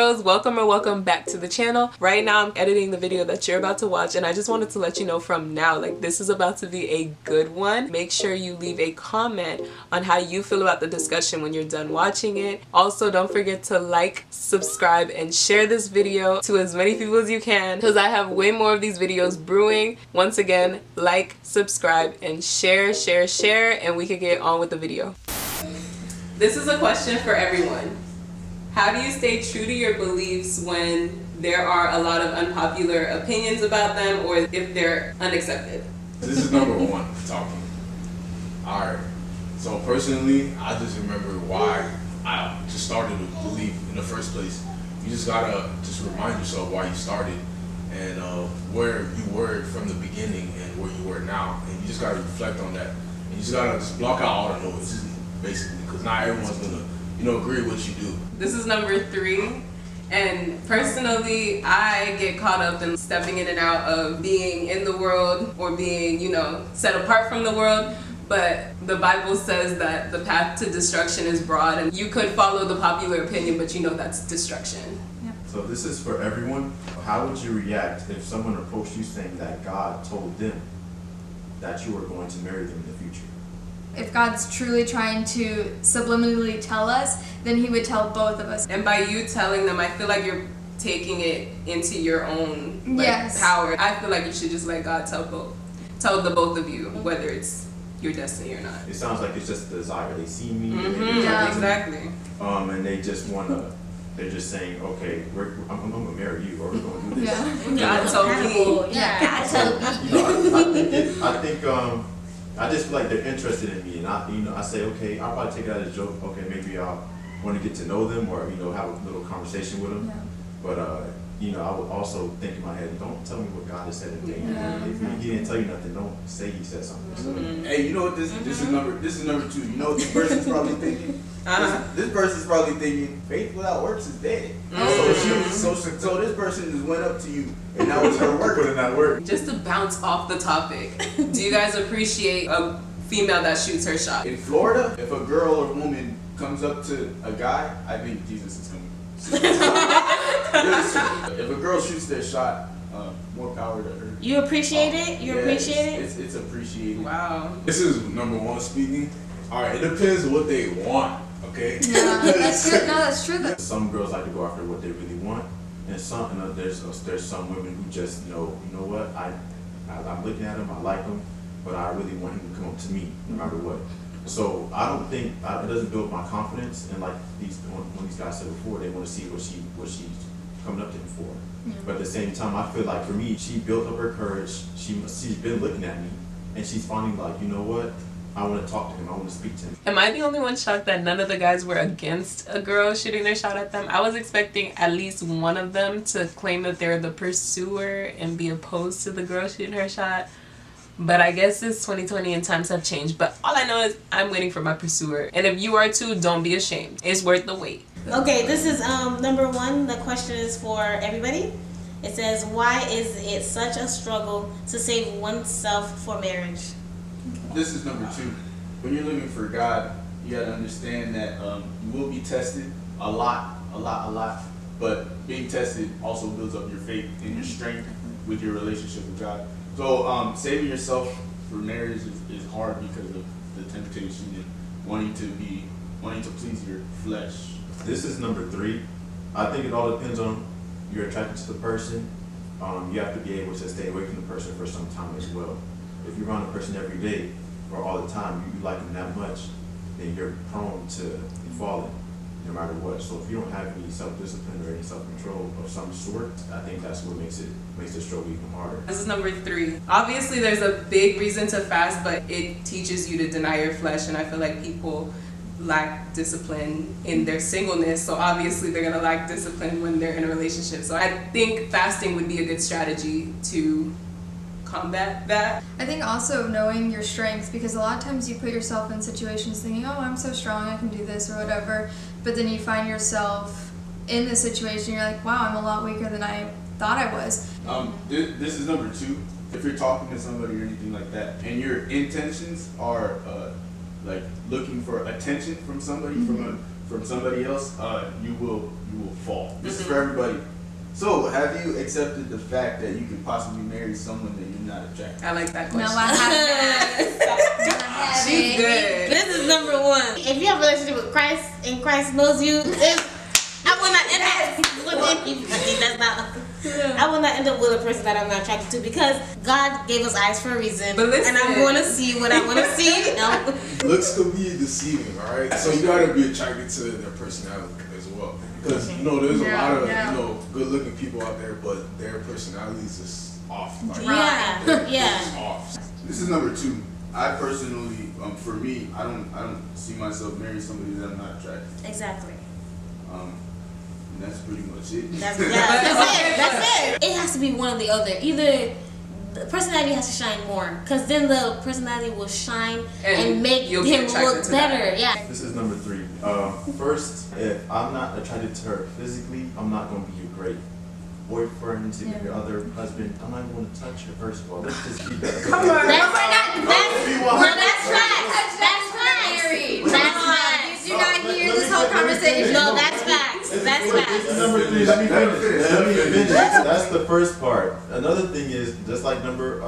kiddos, welcome back to the channel. Right now I'm editing the video that you're about to watch, and I just wanted to let you know from now, like, this is about to be a good one. Make sure you leave a comment on how you feel about the discussion when you're done watching it. Also, don't forget to like, subscribe, and share this video to as many people as you can, because I have way more of these videos brewing. Once again, like, subscribe, and share, and we can get on with the video. This is a question for everyone. How do you stay true to your beliefs when there are a lot of unpopular opinions about them, or if they're unaccepted? This is number one, talking. Alright, so personally, I just remember why I just started to believe in the first place. You just gotta just remind yourself why you started and where you were from the beginning and where you were now. And you just gotta reflect on that. And you just gotta just block out all the noise, basically, because not everyone's gonna, agree with what you do. This is number 3, and personally, I get caught up in stepping in and out of being in the world or being, set apart from the world. But the Bible says that the path to destruction is broad, and you could follow the popular opinion, but that's destruction. Yeah. So this is for everyone. How would you react if someone approached you saying that God told them that you were going to marry them in the future? If God's truly trying to subliminally tell us, then he would tell both of us. And by you telling them, I feel like you're taking it into your own power. I feel like you should just let God tell the both of you whether it's your destiny or not. It sounds like it's just a desire. They see me. Exactly. And they just wanna. They're just saying, okay, I'm gonna marry you, or we're gonna do this. Yeah. God told me. Yeah, God told me. I think I just feel like they're interested in me, and I say, okay, I'll probably take it as a joke. Okay, maybe I'll want to get to know them, or have a little conversation with them. Yeah. But I would also think in my head, don't tell me what God has said in the day. If he didn't tell you nothing, don't say he said something. So, hey, this is number 2. You know what this person's probably thinking? This person's probably thinking, faith without works is dead. So this person just went up to you, and that was her work. Putting that work. Just to bounce off the topic, do you guys appreciate a female that shoots her shot? In Florida, if a girl or woman comes up to a guy, I think Jesus is coming. If a girl shoots their shot, more power to her. You appreciate it? You appreciate it? It's appreciated. Wow. This is number 1 speaking. Alright, it depends on what they want, okay? Yeah, that's true. No, that's true. Some girls like to go after what they really want, and there's some women who just you know what, I'm looking at him, I like him, but I really want him to come up to me no matter what. So I don't think it doesn't build my confidence, and like when these guys said before, they want to see what she's coming up to him for. Yeah. But at the same time, I feel like for me, she built up her courage. She's been looking at me, and she's finally like, you know what? I want to talk to him. I want to speak to him. Am I the only one shocked that none of the guys were against a girl shooting their shot at them? I was expecting at least one of them to claim that they're the pursuer and be opposed to the girl shooting her shot. But I guess it's 2020 and times have changed. But all I know is I'm waiting for my pursuer. And if you are too, don't be ashamed. It's worth the wait. Okay, this is number 1. The question is for everybody. It says, why is it such a struggle to save oneself for marriage? This is number 2. When you're living for God, you gotta understand that you will be tested a lot. But being tested also builds up your faith and your strength with your relationship with God. So saving yourself for marriage is hard because of the temptation and wanting to please your flesh. This is number 3. I think it all depends on you're attracted to the person. You have to be able to stay away from the person for some time as well. If you're around a person every day or all the time, you like them that much, then you're prone to falling no matter what. So if you don't have any self-discipline or any self-control of some sort, I think that's what makes the struggle even harder. This is number 3. Obviously, there's a big reason to fast, but it teaches you to deny your flesh, and I feel like people lack discipline in their singleness, so obviously they're gonna lack discipline when they're in a relationship. So I think fasting would be a good strategy to combat that. I think also knowing your strengths, because a lot of times you put yourself in situations thinking, oh, I'm so strong, I can do this or whatever, but then you find yourself in this situation, you're like, wow, I'm a lot weaker than I thought I was. This is number 2. If you're talking to somebody or anything like that, and your intentions are like looking for attention from somebody, from somebody else, you will fall. This is for everybody. So, have you accepted the fact that you could possibly marry someone that you're not attracted to? I like that No, question. I haven't. She's good. This is number one. If you have a relationship with Christ and Christ knows you, I will not end up with anybody that's not. I will not end up with a person that I'm not attracted to because God gave us eyes for a reason. But listen, and I'm going to see what I want to see. No. Looks could be deceiving, all right? So you gotta be attracted to their personality as well. Because, you know, there's a lot of, you know, good-looking people out there, but their personalities is off. Like, Yeah. It's off. This is number 2. I personally, for me, I don't see myself marrying somebody that I'm not attracted to. Exactly. And that's pretty much it. That's it. It has to be one or the other. Either the personality has to shine more, because then the personality will shine and make him look better. Yeah. This is number 3. First, if I'm not attracted to her physically, I'm not going to be a great boyfriend, significant other, husband. I'm not even going to touch her, first of all. Let's just keep that. Come on. That's facts. That's facts. That's facts. Did you not hear this whole conversation? No, that's facts. That's facts. This is number 3. Let me finish. That's the first part. Another thing is, just like number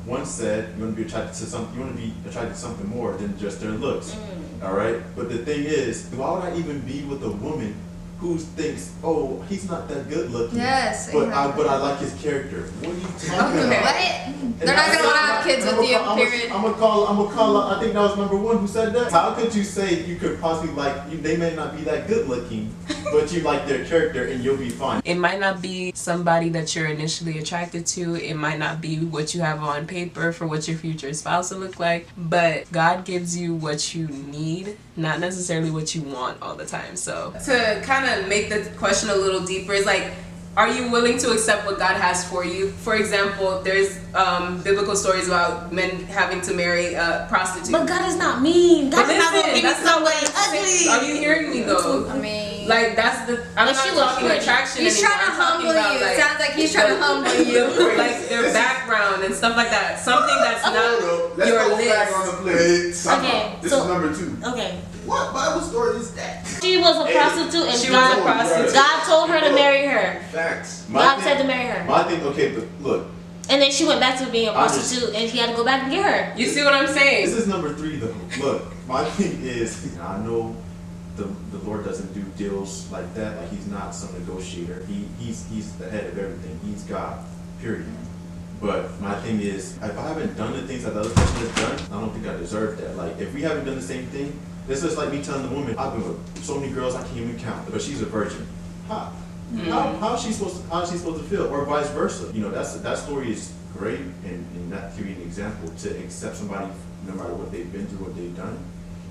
1 said, you want to be attracted to something. You want to be attracted to something more than just their looks. All right. But the thing is, why would I even be with a woman who thinks, oh, he's not that good looking? Yes. But I like his character. What are you talking about? What? They're not gonna want to have kids with you. Period. I'm gonna call. I think that was number 1 who said that. How could you say you could possibly like? They may not be that good looking, but you like their character and you'll be fine. It might not be somebody that you're initially attracted to. It might not be what you have on paper for what your future spouse will look like. But God gives you what you need, not necessarily what you want all the time. So to kind of make the question a little deeper, is like, are you willing to accept what God has for you? For example, there's biblical stories about men having to marry prostitutes. But God is not mean. God is not going to give you somebody ugly. Are you hearing me though? I mean, like that's the. I'm not talking attraction. He's trying to humble you. It sounds like he's trying to humble you. Like their background and stuff like that. Something that's not Let's your go back list. on the plate. Okay, This so- is number 2. Okay. What Bible story is that? She was a prostitute and She was a prostitute. God told her to marry her. Facts. God said to marry her. My thing, okay, but look. And then she went back to being a prostitute and he had to go back and get her. You see what I'm saying? This is number 3 though. Look, my thing is, I know the Lord doesn't do deals like that. Like he's not some negotiator. He's the head of everything. He's God. Period. But my thing is, if I haven't done the things that the other person has done, I don't think I deserve that. Like if we haven't done the same thing, it's just like me telling the woman, I've been with so many girls I can't even count, but she's a virgin. How is she supposed to feel, or vice versa? You know, that story is great, and that can be an example to accept somebody no matter what they've been through, what they've done.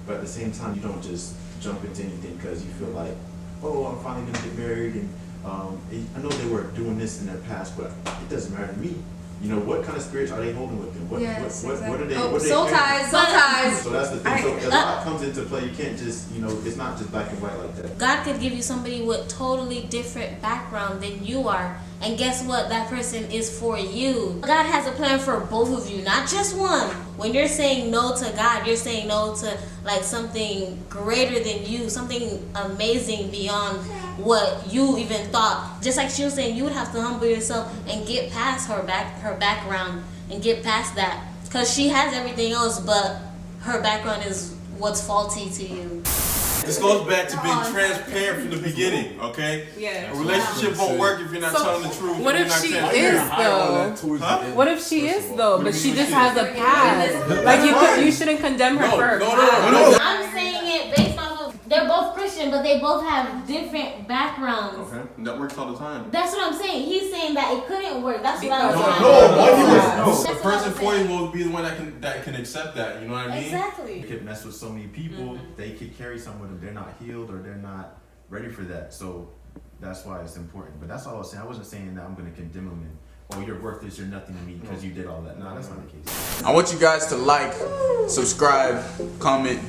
But at the same time, you don't just jump into anything because you feel like, oh, I'm finally gonna get married, and I know they were doing this in their past, but it doesn't matter to me. You know, what kind of spirits are they holding with them? What are they? Oh, what are soul they ties, soul ties. So that's the thing. So a lot comes into play. You can't just, you know, it's not just black and white like that. God could give you somebody with totally different background than you are. And guess what? That person is for you. God has a plan for both of you, not just one. When you're saying no to God, you're saying no to like something greater than you, something amazing beyond what you even thought. Just like she was saying, you would have to humble yourself and get past her background and get past that. Because she has everything else, but her background is what's faulty to you. This goes back to being transparent from the beginning, okay? Yeah. A relationship won't work if you're not telling the truth. What if she is though? Huh? What if she is though, but she just has a past? Like you shouldn't condemn her for her past. No. I'm saying it based off of, they're both Christian, but they both have different backgrounds. Okay, that works all the time. That's what I'm saying. He's saying that it couldn't work. That's what I was saying. The person for you will be the one that can accept that. You know what I mean? Exactly. They could mess with so many people. They could carry someone if they're not healed or they're not ready for that. So that's why it's important. But that's all I was saying. I wasn't saying that I'm going to condemn them and, oh, you're worthless, you're nothing to me because you did all that. No, that's not the case. I want you guys to like, subscribe, comment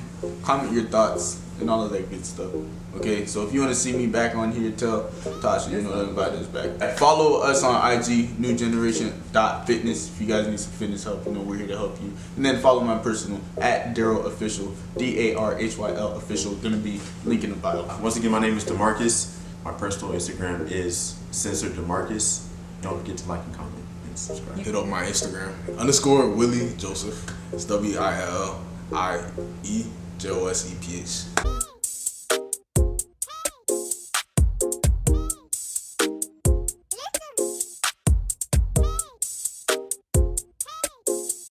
your thoughts, and all of that good stuff. Okay, so if you want to see me back on here, tell Tasha you know nothing about this back. Follow us on IG, newgeneration.fitness. If you guys need some fitness help, you know we're here to help you. And then follow my personal at Daryl Official, DARHYL Official. Gonna be link in the bio. Once again, my name is DeMarcus. My personal Instagram is Censored DeMarcus. Don't forget to like and comment and subscribe. Hit up my Instagram _Willie Joseph. It's WILLIEJOSEPH.